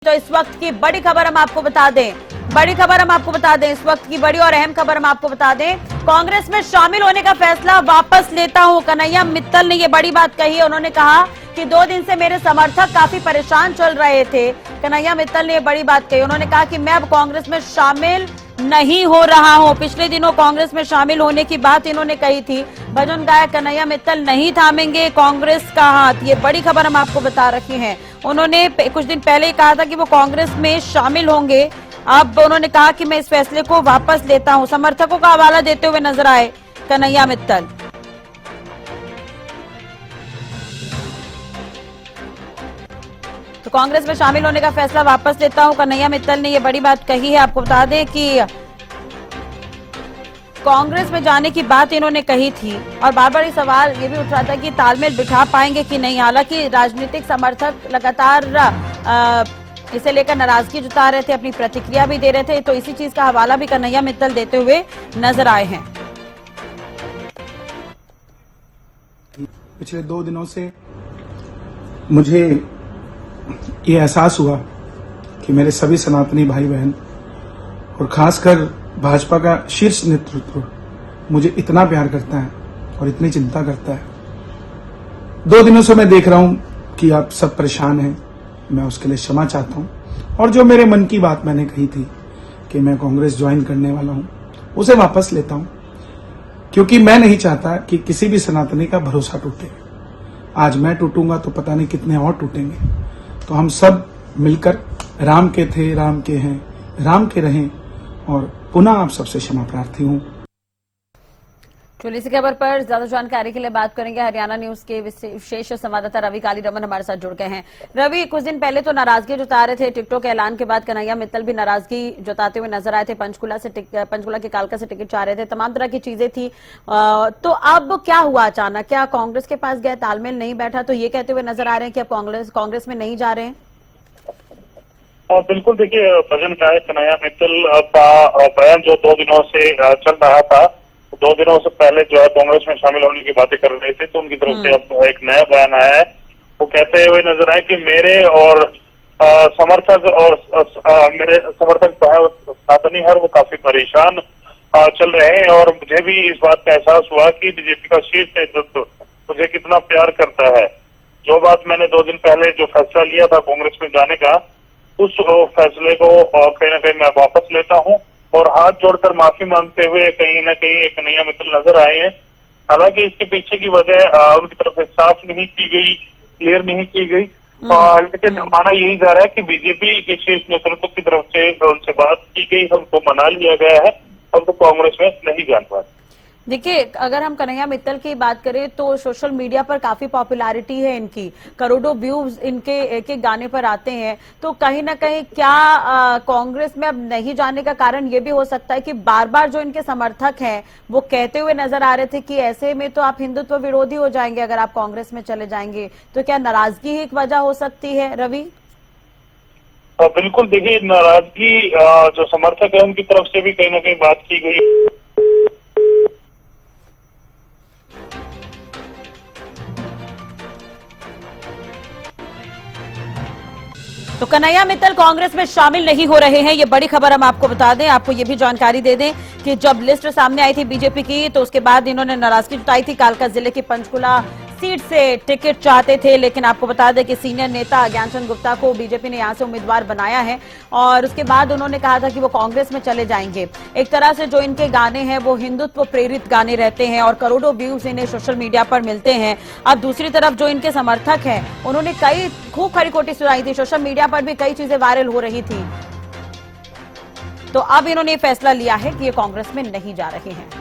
तो इस वक्त की बड़ी खबर हम आपको बता दें, इस वक्त की बड़ी और अहम खबर हम आपको बता दें, कांग्रेस में शामिल होने का फैसला वापस लेता हूं। कन्हैया मित्तल ने यह बड़ी बात कही है। उन्होंने कहा कि 2 दिन से मेरे समर्थक काफी परेशान चल रहे थे। कन्हैया मित्तल ने यह बड़ी बात कही। उन्होंने कहा कि मैं अब कांग्रेस में शामिल नहीं हो रहा हूं। पिछले दिनों कांग्रेस में शामिल होने की बात इन्होंने कही थी। भजन गायक कन्हैया मित्तल नहीं थामेंगे कांग्रेस का हाथ, ये बड़ी खबर हम आपको बता रखे हैं। उन्होंने कुछ दिन पहले ही कहा था कि वो कांग्रेस में शामिल होंगे। अब उन्होंने कहा कि मैं इस फैसले को वापस लेता हूं। समर्थकों का हवाला देते हुए नजर आए कन्हैया मित्तल। तो कांग्रेस में शामिल होने का फैसला वापस लेता हूं, कन्हैया मित्तल ने यह बड़ी बात कही है। आपको बता दें कि कांग्रेस में जाने की बात इन्होंने कही थी और बार बार ये सवाल ये भी उठ रहा था कि तालमेल बिठा पाएंगे कि नहीं। हालांकि राजनीतिक समर्थक लगातार इसे लेकर नाराजगी जता रहे थे, अपनी प्रतिक्रिया भी दे रहे थे। तो इसी चीज का हवाला भी कन्हैया मित्तल देते हुए नजर आए हैं। पिछले 2 दिनों से मुझे ये एहसास हुआ कि मेरे सभी सनातनी भाई बहन और खासकर भाजपा का शीर्ष नेतृत्व मुझे इतना प्यार करता है और इतनी चिंता करता है। 2 दिनों से मैं देख रहा हूं कि आप सब परेशान हैं। मैं उसके लिए क्षमा चाहता हूं और जो मेरे मन की बात मैंने कही थी कि मैं कांग्रेस ज्वाइन करने वाला हूं, उसे वापस लेता हूं, क्योंकि मैं नहीं चाहता कि किसी भी सनातनी का भरोसा टूटे। आज मैं टूटूंगा तो पता नहीं कितने और टूटेंगे। तो हम सब मिलकर राम के थे, राम के हैं, राम के रहें और पुनः आप सबसे क्षमा प्रार्थी हूं। चलिए इसी खबर पर ज्यादा जानकारी के लिए बात करेंगे। हरियाणा न्यूज के विशेष संवाददाता रवि कालीरमन हमारे साथ जुड़ गए हैं। रवि, कुछ दिन पहले तो नाराजगी जता रहे थे टिकटों के ऐलान के बाद। कन्हैया मित्तल भी नाराजगी जताते हुए नजर आए थे। पंचकुला के कालका से टिकट चाह रहे थे, तमाम तरह की चीजें थी। तो अब क्या हुआ अचानक? क्या कांग्रेस के पास गए, तालमेल नहीं बैठा, तो ये कहते हुए नजर आ रहे हैं कि अब कांग्रेस में नहीं जा रहे हैं? बिल्कुल, देखिए भजन गायक कन्हैया मित्तल का बयान जो 2 दिनों से चल रहा था, 2 दिनों से पहले जो है कांग्रेस में शामिल होने की बातें कर रहे थे, तो उनकी तरफ से अब एक नया बयान आया है। वो कहते हुए नजर आए कि मेरे और समर्थक और मेरे समर्थक जो है सनातनी है वो काफी परेशान चल रहे हैं और मुझे भी इस बात का एहसास हुआ कि बीजेपी का शीर्ष नेतृत्व मुझे कितना प्यार करता है। जो बात मैंने 2 दिन पहले जो फैसला लिया था कांग्रेस में जाने का, उस फैसले को कहीं ना कहीं मैं वापस लेता हूं और हाथ जोड़कर माफी मांगते हुए कहीं ना कहीं कन्हैया मित्तल नजर आए हैं। हालांकि इसके पीछे की वजह उनकी तरफ से साफ नहीं की गई, क्लियर नहीं की गई, लेकिन माना यही जा रहा है कि बीजेपी के शीर्ष नेतृत्व की तरफ से उनसे बात की गई, हमको मना लिया गया है, हम तो कांग्रेस में नहीं जान पाए। देखिए, अगर हम कन्हैया मित्तल की बात करें तो सोशल मीडिया पर काफी पॉपुलैरिटी है इनकी, करोड़ों व्यूज इनके एक एक गाने पर आते हैं। तो कहीं ना कहीं क्या कांग्रेस में अब नहीं जाने का कारण ये भी हो सकता है कि बार बार जो इनके समर्थक हैं वो कहते हुए नजर आ रहे थे कि ऐसे में तो आप हिंदुत्व विरोधी हो जाएंगे अगर आप कांग्रेस में चले जाएंगे, तो क्या नाराजगी ही एक वजह हो सकती है? रवि, बिल्कुल, देखिए नाराजगी जो समर्थक है उनकी तरफ से भी कहीं ना कहीं बात की गई। तो कन्हैया मित्तल कांग्रेस में शामिल नहीं हो रहे हैं, ये बड़ी खबर हम आपको बता दें। आपको ये भी जानकारी दे दें कि जब लिस्ट सामने आई थी बीजेपी की तो उसके बाद इन्होंने नाराजगी जताई थी। कालका जिले की पंचकुला सीट से टिकट चाहते थे, लेकिन आपको बता दें कि सीनियर नेता ज्ञानचंद गुप्ता को बीजेपी ने यहां से उम्मीदवार बनाया है और उसके बाद उन्होंने कहा था कि वो कांग्रेस में चले जाएंगे। एक तरह से जो इनके गाने हैं वो हिंदुत्व प्रेरित गाने रहते हैं और करोड़ों व्यूज इन्हें सोशल मीडिया पर मिलते हैं। अब दूसरी तरफ जो इनके समर्थक हैं उन्होंने कई खूब खरी खोटी सुनाई थी, सोशल मीडिया पर भी कई चीजें वायरल हो रही थी। तो अब इन्होंने फैसला लिया है कि ये कांग्रेस में नहीं जा रहे हैं।